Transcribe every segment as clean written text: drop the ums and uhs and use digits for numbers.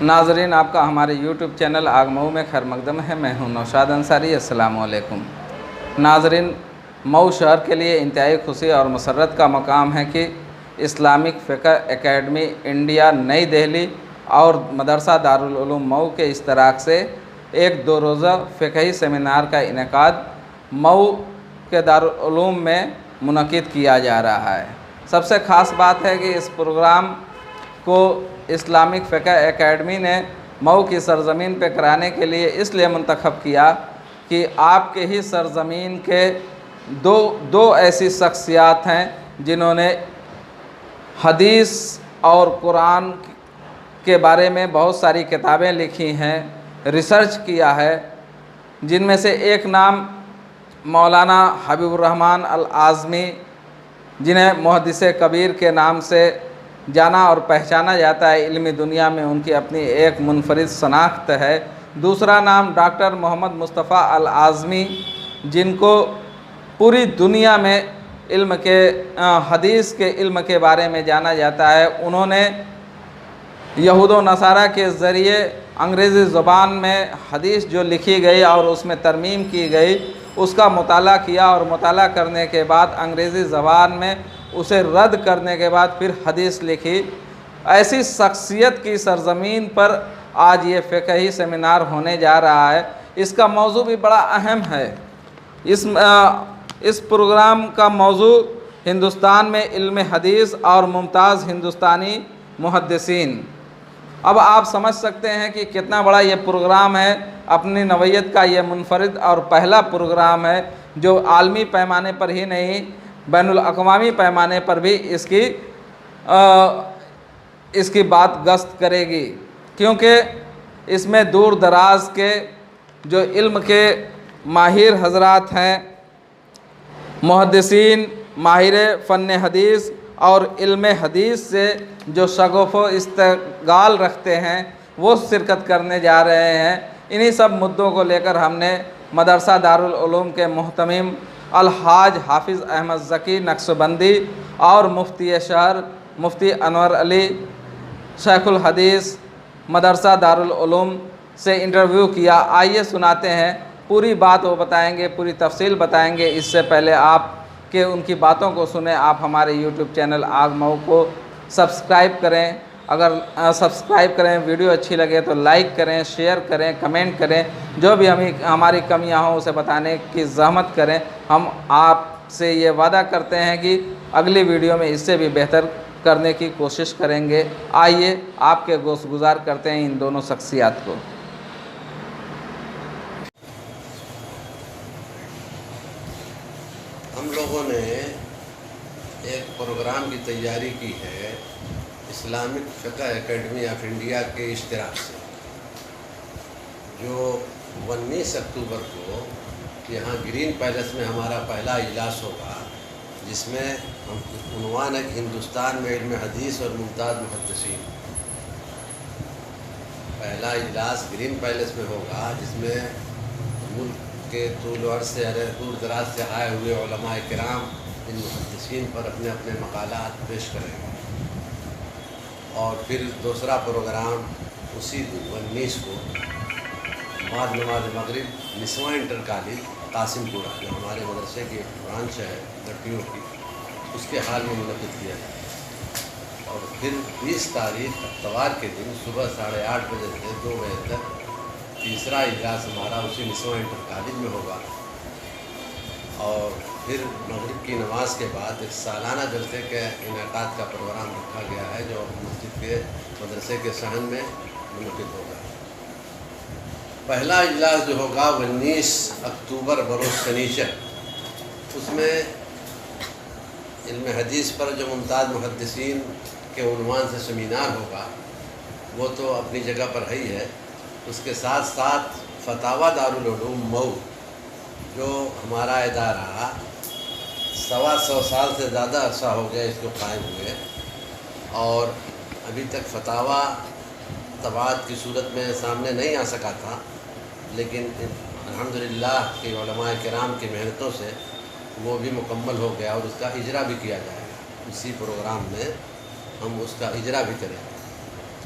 ناظرین، آپ کا ہمارے یوٹیوب چینل آگ مئو میں خیر مقدم ہے۔ میں ہوں نوشاد انصاری۔ السلام علیکم ناظرین، مئو شہر کے لیے انتہائی خوشی اور مسرت کا مقام ہے کہ اسلامک فقہ اکیڈمی انڈیا نئی دہلی اور مدرسہ دارالعلوم مئو کے اشتراک سے ایک 2 روزہ فقہی سیمینار کا انعقاد مئو کے دارالعلوم میں منعقد کیا جا رہا ہے۔ سب سے خاص بات ہے کہ اس پروگرام کو اسلامک فقہ اکیڈمی نے مئو کی سرزمین پہ کرانے کے لیے اس لیے منتخب کیا کہ آپ کے ہی سرزمین کے دو ایسی شخصیات ہیں جنہوں نے حدیث اور قرآن کے بارے میں بہت ساری کتابیں لکھی ہیں، ریسرچ کیا ہے، جن میں سے ایک نام مولانا حبیب الرحمن الاعظمی، جنہیں محدث کبیر کے نام سے جانا اور پہچانا جاتا ہے۔ علمی دنیا میں ان کی اپنی ایک منفرد شناخت ہے۔ دوسرا نام ڈاکٹر محمد مصطفیٰ الاعظمی، جن کو پوری دنیا میں علم کے حدیث کے علم کے بارے میں جانا جاتا ہے۔ انہوں نے یہود و نصارہ کے ذریعے انگریزی زبان میں حدیث جو لکھی گئی اور اس میں ترمیم کی گئی، اس کا مطالعہ کیا اور مطالعہ کرنے کے بعد انگریزی زبان میں اسے رد کرنے کے بعد پھر حدیث لکھی۔ ایسی شخصیت کی سرزمین پر آج یہ فقہی سیمینار ہونے جا رہا ہے۔ اس کا موضوع بھی بڑا اہم ہے۔ اس پروگرام کا موضوع ہندوستان میں علم حدیث اور ممتاز ہندوستانی محدثین۔ اب آپ سمجھ سکتے ہیں کہ کتنا بڑا یہ پروگرام ہے۔ اپنی نوعیت کا یہ منفرد اور پہلا پروگرام ہے جو عالمی پیمانے پر ہی نہیں، بین الاقوامی پیمانے پر بھی اس کی بات گشت کرے گی، کیونکہ اس میں دور دراز کے جو علم کے ماہر حضرات ہیں، محدثین، ماہر فن حدیث اور علم حدیث سے جو شغف و استقبال رکھتے ہیں، وہ شرکت کرنے جا رہے ہیں۔ انہی سب مدعوں کو لے کر ہم نے مدرسہ دارالعلوم کے محتمم الحاج حافظ احمد ذکی نقشبندی اور مفتی شہر مفتی انور علی شیخ الحدیث مدرسہ دارالعلوم سے انٹرویو کیا۔ آئیے سناتے ہیں، پوری بات وہ بتائیں گے، پوری تفصیل بتائیں گے۔ اس سے پہلے آپ کہ ان کی باتوں کو سنیں، آپ ہمارے یوٹیوب چینل آگ مئو کو سبسکرائب کریں۔ اگر سبسکرائب کریں، ویڈیو اچھی لگے تو لائک کریں، شیئر کریں، کمنٹ کریں، جو بھی ہماری کمیاں ہوں اسے بتانے کی زحمت کریں۔ ہم آپ سے یہ وعدہ کرتے ہیں کہ اگلی ویڈیو میں اس سے بھی بہتر کرنے کی کوشش کریں گے۔ آئیے آپ کے گوش گزار کرتے ہیں ان دونوں شخصیات کو۔ ہم لوگوں نے ایک پروگرام کی تیاری کی ہے اسلامک فقہ اکیڈمی آف انڈیا کے اشتراک سے، جو 19 اکتوبر کو یہاں گرین پیلس میں ہمارا پہلا اجلاس ہوگا، جس میں عنوان ہے ہندوستان میں علم حدیث اور ممتاز محدثین۔ پہلا اجلاس گرین پیلس میں ہوگا، جس میں ملک کے طول و عرض سے دور دراز سے آئے ہوئے علماء کرام ان محدثین پر اپنے اپنے مقالات پیش کریں گے۔ اور پھر دوسرا پروگرام اسی 19 کو بعد نماز مغرب نسواں انٹر کالج قاسم پورہ، جو ہمارے مدرسے کی برانچ ہے لڑکیوں کی، اس کے حال میں منعقد کیا جائے۔ اور پھر 20 تاریخ اتوار کے دن صبح 8:30 بجے سے 2 بجے تک تیسرا اجلاس ہمارا اسی نسواں انٹر کالج میں ہوگا۔ اور پھر مغرب کی نماز کے بعد ایک سالانہ جلسے کے انعقاد کا پروگرام رکھا گیا ہے، جو مسجد کے مدرسے کے صحن میں منعقد ہوگا۔ پہلا اجلاس جو ہوگا 19 اکتوبر بروز شنیچر، اس میں علم حدیث پر جو ممتاز محدثین کے عنوان سے سیمینار ہوگا، وہ تو اپنی جگہ پر ہی ہے۔ اس کے ساتھ ساتھ فتاوی دارالعلوم مئو، جو ہمارا ادارہ 125 سال سے زیادہ عرصہ ہو گیا اس کو قائم ہوئے، اور ابھی تک فتاوی طباعت کی صورت میں سامنے نہیں آ سکا تھا، لیکن الحمدللہ کہ علماء کرام کی محنتوں سے وہ بھی مکمل ہو گیا، اور اس کا اجرا بھی کیا جائے گا۔ اسی پروگرام میں ہم اس کا اجرا بھی کریں گے۔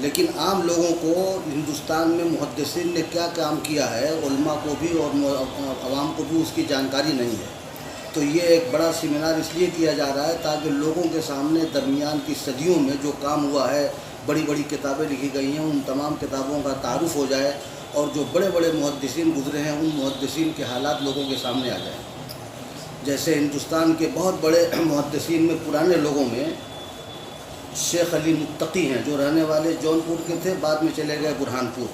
لیکن عام لوگوں کو ہندوستان میں محدثین نے کیا کام کیا ہے علماء کو بھی اور عوام کو بھی اس کی جانکاری نہیں ہے. تو یہ ایک بڑا سیمینار اس لیے کیا جا رہا ہے تاکہ لوگوں کے سامنے درمیان کی صدیوں میں جو کام ہوا ہے، بڑی بڑی کتابیں لکھی گئی ہیں، ان تمام کتابوں کا تعارف ہو جائے اور جو بڑے بڑے محدثین گزرے ہیں ان محدثین کے حالات لوگوں کے سامنے آ جائیں. جیسے ہندوستان کے بہت بڑے محدثین میں پرانے لوگوں میں شیخ علی متقی ہیں جو رہنے والے جونپور کے تھے، بعد میں چلے گئے برہانپور.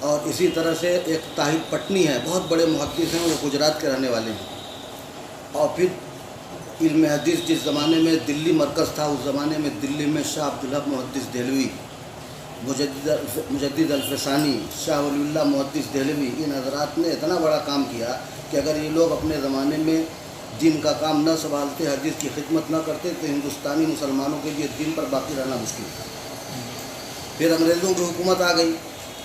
اور اسی طرح سے ایک طاہر پٹنی ہے، بہت بڑے محدث ہیں، وہ گجرات کے رہنے والے ہیں. اور پھر علم حدیث جس زمانے میں دلی مرکز تھا اس زمانے میں دلی میں شاہ عبدالحق محدث دہلوی، مجدد الفسانی، شاہ ولی اللہ محدث دہلوی، ان حضرات نے اتنا بڑا کام کیا کہ اگر یہ لوگ اپنے زمانے میں دین کا کام نہ سنبھالتے، حدیث کی خدمت نہ کرتے تو ہندوستانی مسلمانوں کے لیے دین پر باقی رہنا مشکل تھا. پھر انگریزوں کی حکومت آ گئی.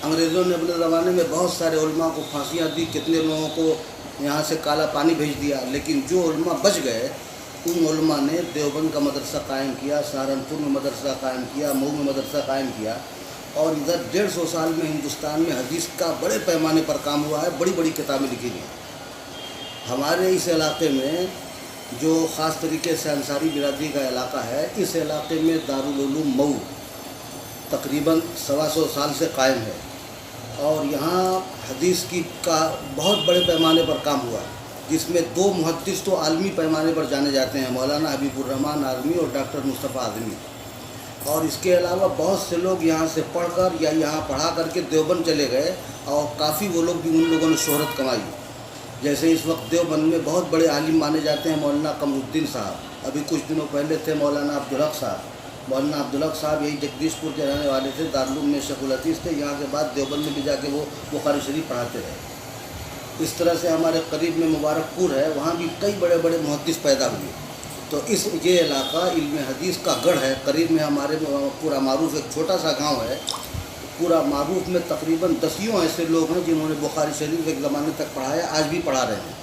انگریزوں نے اپنے زمانے میں بہت سارے علماء کو پھانسیاں دی، کتنے لوگوں کو یہاں سے کالا پانی بھیج دیا. لیکن جو علماء بچ گئے ان علماء نے دیوبند کا مدرسہ قائم کیا، سہارنپور میں مدرسہ قائم کیا، مئو میں مدرسہ قائم کیا. اور ادھر 150 سال میں ہندوستان میں حدیث کا بڑے پیمانے پر کام ہوا ہے، بڑی بڑی کتابیں لکھی گئی. ہمارے اس علاقے میں جو خاص طریقے سے انصاری برادری کا علاقہ ہے، اس علاقے میں دارالعلوم مئو تقریباً 125 سال سے قائم ہے. اور یہاں حدیث کا بہت بڑے پیمانے پر کام ہوا ہے، جس میں 2 محدث تو عالمی پیمانے پر جانے جاتے ہیں، مولانا حبیب الرحمن اعظمی اور ڈاکٹر مصطفیٰ اعظمی. اور اس کے علاوہ بہت سے لوگ یہاں سے پڑھ کر یا یہاں پڑھا کر کے دیوبند چلے گئے اور کافی وہ لوگ بھی ان لوگوں نے شہرت کمائی. جیسے اس وقت دیوبند میں بہت بڑے عالم مانے جاتے ہیں مولانا قمر الدین صاحب، ابھی کچھ دنوں پہلے تھے مولانا عبدالحق صاحب. مولانا عبدالحق صاحب یہی جگدیش پور کے رہنے والے تھے، دارالعلوم میں شیخ الحدیث تھے. یہاں کے بعد دیوبند میں بھی جا کے وہ بخاری شریف پڑھاتے رہے. اس طرح سے ہمارے قریب میں مبارک پور ہے، وہاں بھی کئی بڑے بڑے محدث پیدا ہوئے. تو یہ علاقہ علم حدیث کا گڑھ ہے. قریب میں ہمارے پورا معروف ایک چھوٹا سا گاؤں ہے، پورا معروف میں تقریباً 10 ایسے لوگ ہیں جنہوں نے بخاری شریف ایک زمانے تک پڑھایا، آج بھی پڑھا رہے ہیں.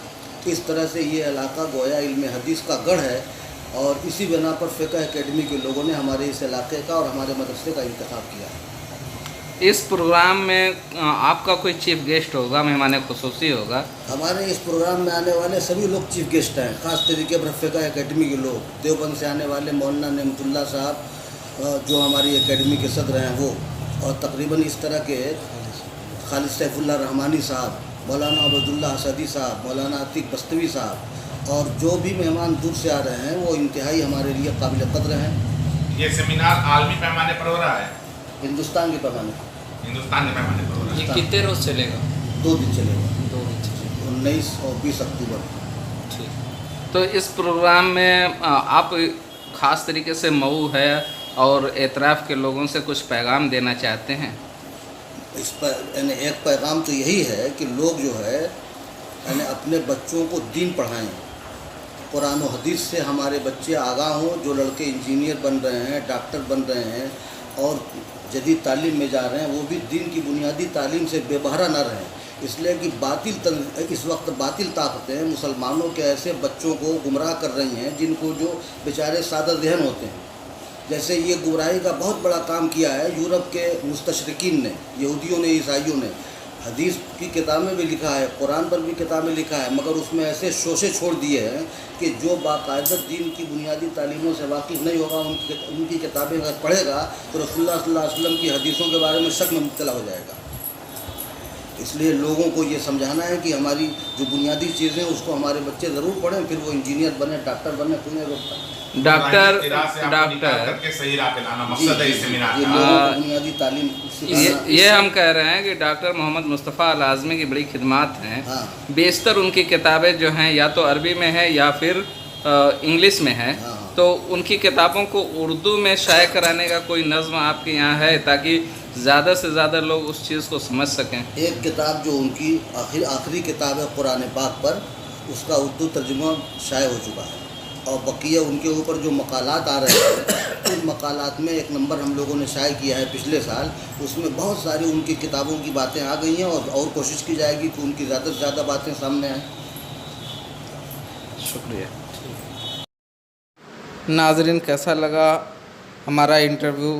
اس طرح سے یہ علاقہ گویا علم حدیث کا گڑھ ہے. اور اسی بنا پر فقہ اکیڈمی کے لوگوں نے ہمارے اس علاقے کا اور ہمارے مدرسے کا انتخاب کیا ہے. اس پروگرام میں آپ کا کوئی چیف گیسٹ ہوگا، مہمان خصوصی ہوگا؟ ہمارے اس پروگرام میں آنے والے سبھی لوگ چیف گیسٹ ہیں، خاص طریقے پر فقہ اکیڈمی کے لوگ. دیوبند سے آنے والے مولانا نعمت اللہ صاحب جو ہماری اکیڈمی کے صدر ہیں وہ، اور تقریباً اس طرح کے خالد سیف اللہ رحمانی صاحب، مولانا عبداللہ اسدی صاحب، مولانا عتیق بستوی صاحب، اور جو بھی مہمان دور سے آ رہے ہیں وہ انتہائی ہمارے لیے قابل قدر ہیں. یہ سیمینار عالمی پیمانے پر ہو رہا ہے؟ ہندوستان کے پیمانے ہندوستان کے پیمانے پر ہو رہا ہے. یہ کتنے روز چلے گا؟ 2 دن چلے گا، 2 دن چلے گا. 19 اور 20 اکتوبر. ٹھیک. تو اس پروگرام میں آپ خاص طریقے سے مئو ہے اور اطراف کے لوگوں سے کچھ پیغام دینا چاہتے ہیں؟ اس پر یعنی ایک پیغام تو یہی ہے کہ لوگ جو ہے یعنی اپنے بچوں کو دین پڑھائیں. قرآن و حدیث سے ہمارے بچے آگاہ ہوں. جو لڑکے انجینئر بن رہے ہیں، ڈاکٹر بن رہے ہیں اور جدید تعلیم میں جا رہے ہیں، وہ بھی دین کی بنیادی تعلیم سے بے بہرہ نہ رہیں. اس لیے کہ اس وقت باطل طاقتیں مسلمانوں کے ایسے بچوں کو گمراہ کر رہی ہیں جن کو جو بیچارے سادہ ذہن ہوتے ہیں. جیسے یہ گمراہی کا بہت بڑا کام کیا ہے یورپ کے مستشرقین نے، یہودیوں نے، عیسائیوں نے. حدیث کی کتابیں بھی لکھا ہے، قرآن پر بھی کتابیں لکھا ہے، مگر اس میں ایسے شوشے چھوڑ دیے ہیں کہ جو باقاعدہ دین کی بنیادی تعلیموں سے واقف نہیں ہوگا، ان کی کتابیں اگر پڑھے گا تو رسول اللہ صلی اللہ علیہ وسلم کی حدیثوں کے بارے میں شک میں مبتلا ہو جائے گا. اس لیے لوگوں کو یہ سمجھانا ہے کہ ہماری جو بنیادی چیزیں اس کو ہمارے بچے ضرور پڑھیں، پھر وہ انجینئر بنے، ڈاکٹر بنے، پھر ڈاکٹر صحیح راہ پہ لانا مقصد ہے اس سیمینار کا. بنیادی تعلیم یہ ہم کہہ رہے ہیں کہ ڈاکٹر محمد مصطفیٰ العظمی کی بڑی خدمات ہیں. بیشتر ان کی کتابیں جو ہیں یا تو عربی میں ہیں یا پھر انگلش میں ہیں. تو ان کی کتابوں کو اردو میں شائع کرانے کا کوئی نظم آپ کے یہاں ہے تاکہ زیادہ سے زیادہ لوگ اس چیز کو سمجھ سکیں؟ ایک کتاب جو ان کی آخری کتاب ہے قرآن پاک پر، اس کا اردو ترجمہ شائع ہو چکا ہے. اور بقیہ ان کے اوپر جو مقالات آ رہے ہیں ان مقالات میں 1 نمبر ہم لوگوں نے شائع کیا ہے پچھلے سال. اس میں بہت ساری ان کی کتابوں کی باتیں آ گئی ہیں اور کوشش کی جائے گی کہ ان کی زیادہ سے زیادہ باتیں سامنے آئیں. شکریہ. ناظرین، کیسا لگا ہمارا انٹرویو